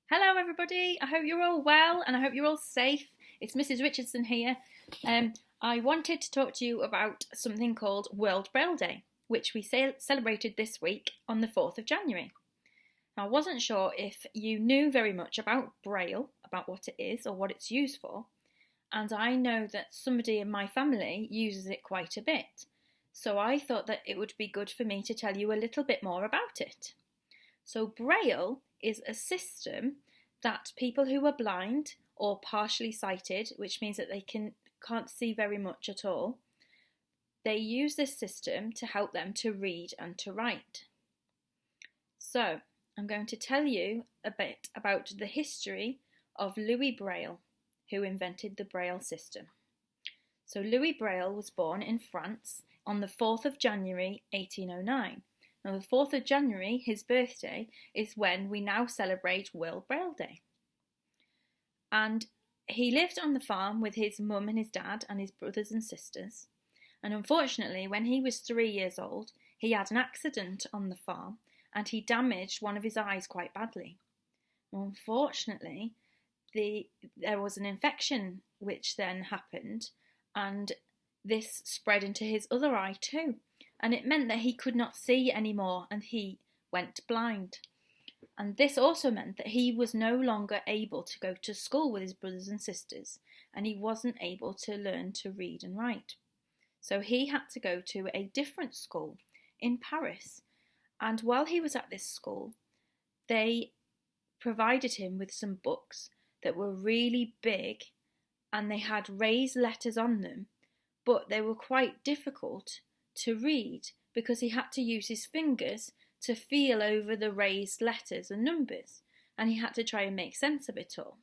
Hello everybody, I hope you're all well and I hope you're all safe. It's Mrs. Richardson here. I wanted to talk to you about something called World Braille Day, which we celebrated this week on the 4th of January. Now, I wasn't sure if you knew very much about Braille, about what it is or what it's used for, and I know that somebody in my family uses it quite a bit, so I thought that it would be good for me to tell you a little bit more about it. So Braille is a system that people who are blind or partially sighted, which means that they can't see very much at all, they use this system to help them to read and to write. So I'm going to tell you a bit about the history of Louis Braille, who invented the Braille system. So Louis Braille was born in France on the 4th of January 1809. Now, the 4th of January, his birthday, is when we now celebrate World Braille Day. And he lived on the farm with his mum and his dad and his brothers and sisters. And unfortunately, when he was 3 years old, he had an accident on the farm and he damaged one of his eyes quite badly. Unfortunately, there was an infection which then happened, and this spread into his other eye too. And it meant that he could not see anymore and he went blind. And this also meant that he was no longer able to go to school with his brothers and sisters, and he wasn't able to learn to read and write. So he had to go to a different school in Paris. And while he was at this school, they provided him with some books that were really big and they had raised letters on them, but they were quite difficult to read because he had to use his fingers to feel over the raised letters and numbers, and he had to try and make sense of it all.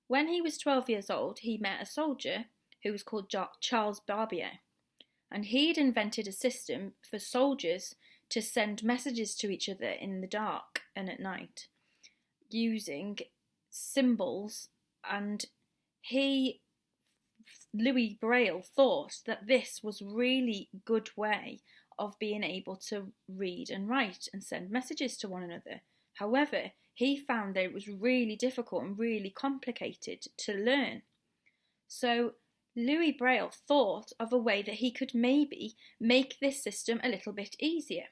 When he was 12 years old, he met a soldier who was called Charles Barbier, and he'd invented a system for soldiers to send messages to each other in the dark and at night using symbols, and Louis Braille thought that this was really good way of being able to read and write and send messages to one another. However, he found that it was really difficult and really complicated to learn. So Louis Braille thought of a way that he could maybe make this system a little bit easier.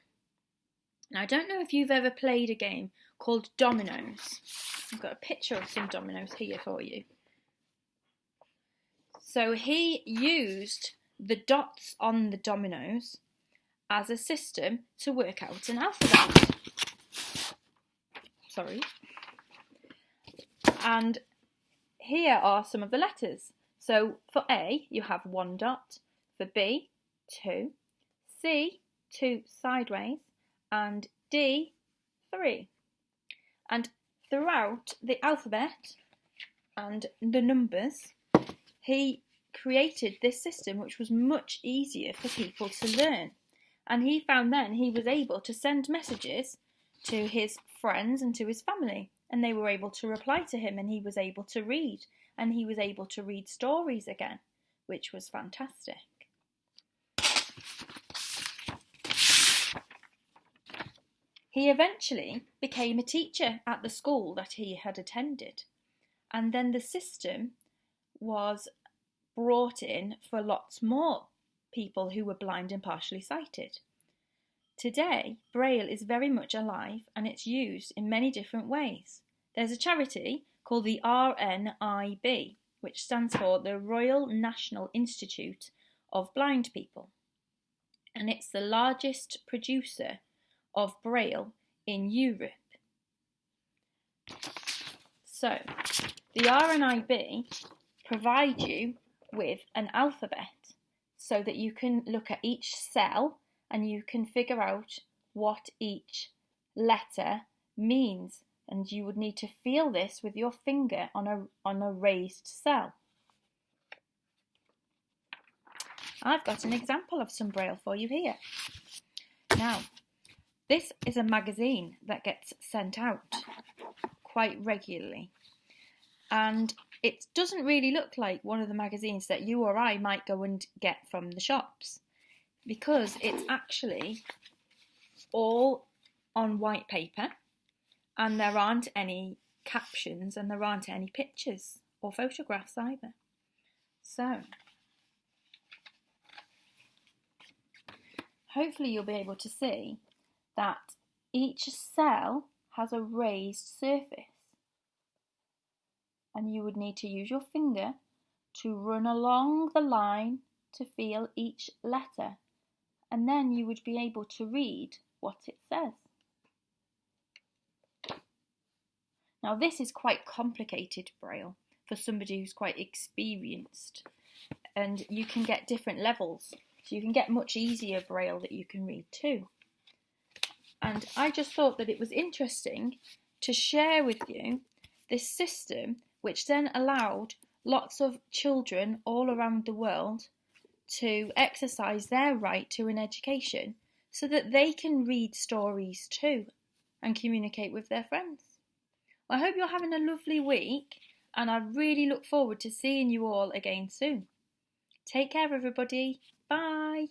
Now, I don't know if you've ever played a game called Dominoes. I've got a picture of some dominoes here for you. So he used the dots on the dominoes as a system to work out an alphabet. Sorry. And here are some of the letters. So for A, you have 1 dot. For B, 2. C, 2 sideways. And D, 3. And throughout the alphabet and the numbers, he created this system which was much easier for people to learn. And he found then he was able to send messages to his friends and to his family, and they were able to reply to him, and he was able to read, and he was able to read stories again, which was fantastic. He eventually became a teacher at the school that he had attended, and then the system was brought in for lots more people who were blind and partially sighted. Today, Braille is very much alive and it's used in many different ways. There's a charity called the RNIB, which stands for the Royal National Institute of Blind People, and it's the largest producer of Braille in Europe. So, the RNIB provide you with an alphabet so that you can look at each cell and you can figure out what each letter means, and you would need to feel this with your finger on a raised cell. I've got an example of some Braille for you here. Now, this is a magazine that gets sent out quite regularly, and it doesn't really look like one of the magazines that you or I might go and get from the shops, because it's actually all on white paper and there aren't any captions and there aren't any pictures or photographs either. So hopefully you'll be able to see that each cell has a raised surface, and you would need to use your finger to run along the line to feel each letter, and then you would be able to read what it says. Now this is quite complicated Braille for somebody who's quite experienced, and you can get different levels, so you can get much easier Braille that you can read too. And I just thought that it was interesting to share with you this system, which then allowed lots of children all around the world to exercise their right to an education so that they can read stories too and communicate with their friends. I hope you're having a lovely week, and I really look forward to seeing you all again soon. Take care everybody. Bye.